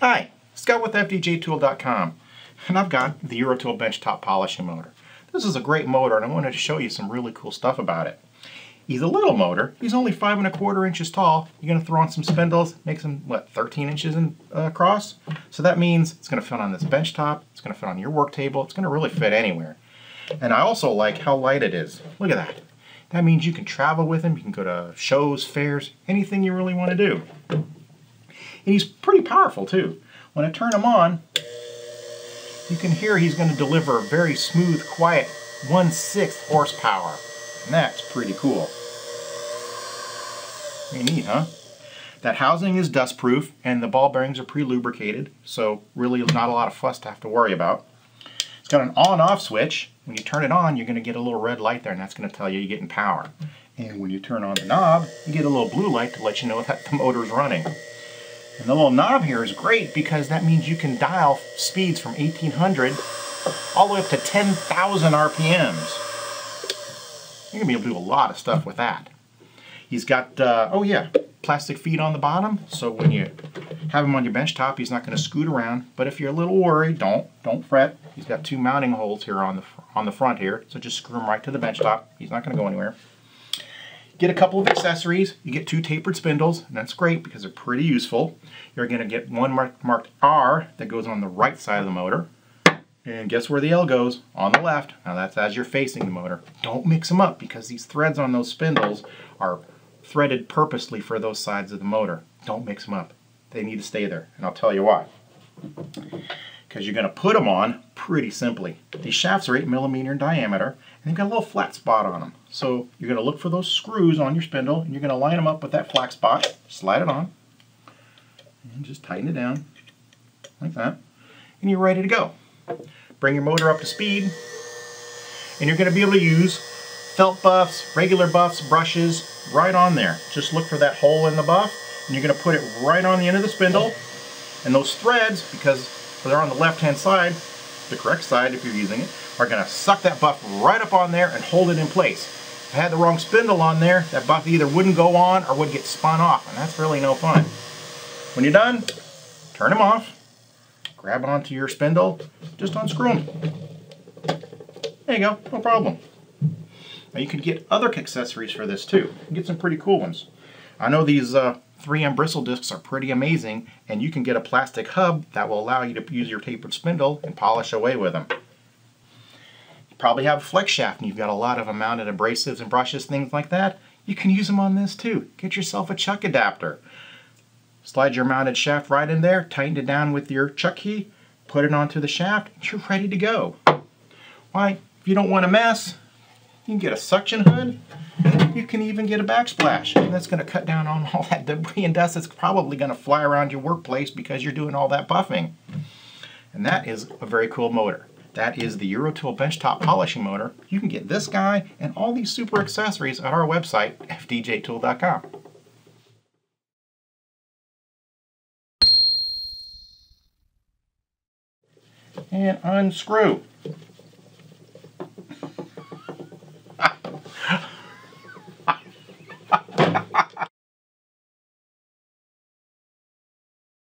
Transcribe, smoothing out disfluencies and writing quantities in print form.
Hi, Scott with FDJtool.com, and I've got the Eurotool benchtop polishing motor. This is a great motor, and I wanted to show you some really cool stuff about it. He's a little motor. He's only 5 1/4 inches tall. You're going to throw on some spindles, makes him, what, 13 inches across? So that means it's going to fit on this benchtop, it's going to fit on your work table, it's going to really fit anywhere. And I also like how light it is. Look at that. That means you can travel with him, you can go to shows, fairs, anything you really want to do. And he's pretty powerful too. When I turn him on, you can hear he's going to deliver a very smooth, quiet 1/6 horsepower. And that's pretty cool. Pretty neat, huh? That housing is dust proof and the ball bearings are pre-lubricated, so really not a lot of fuss to have to worry about. It's got an on-off switch. When you turn it on, you're going to get a little red light there, and that's going to tell you you're getting power. And when you turn on the knob, you get a little blue light to let you know that the motor's running. And the little knob here is great because that means you can dial speeds from 1800 all the way up to 10,000 RPMs. You're going to be able to do a lot of stuff with that. He's got, oh yeah, plastic feet on the bottom, so when you have him on your bench top, he's not going to scoot around. But if you're a little worried, don't fret. He's got 2 mounting holes here on the front here, so just screw him right to the bench top. He's not going to go anywhere. Get a couple of accessories. You get 2 tapered spindles, and that's great because they're pretty useful. You're going to get one marked R that goes on the right side of the motor. And guess where the L goes? On the left. Now that's as you're facing the motor. Don't mix them up because these threads on those spindles are threaded purposely for those sides of the motor. Don't mix them up. They need to stay there, and I'll tell you why. Because you're going to put them on pretty simply. These shafts are 8 mm in diameter, and they've got a little flat spot on them. So you're going to look for those screws on your spindle, and you're going to line them up with that flat spot, slide it on, and just tighten it down like that, and you're ready to go. Bring your motor up to speed, and you're going to be able to use felt buffs, regular buffs, brushes, right on there. Just look for that hole in the buff, and you're going to put it right on the end of the spindle, and those threads, because they're on the left-hand side, the correct side if you're using it, are going to suck that buff right up on there and hold it in place. If I had the wrong spindle on there, that buff either wouldn't go on or would get spun off, and that's really no fun. When you're done, turn them off, grab onto your spindle, just unscrew them. There you go, no problem. Now you can get other accessories for this too. You can get some pretty cool ones. I know these 3M bristle discs are pretty amazing, and you can get a plastic hub that will allow you to use your tapered spindle and polish away with them. You probably have a flex shaft and you've got a lot of mounted abrasives and brushes, things like that. You can use them on this too. Get yourself a chuck adapter. Slide your mounted shaft right in there, tighten it down with your chuck key, put it onto the shaft, and you're ready to go. Why, if you don't want to mess, you can get a suction hood. You can even get a backsplash, and that's going to cut down on all that debris and dust that's probably going to fly around your workplace because you're doing all that buffing. And that is a very cool motor. That is the Eurotool benchtop polishing motor. You can get this guy and all these super accessories at our website, FDJtool.com. And unscrew.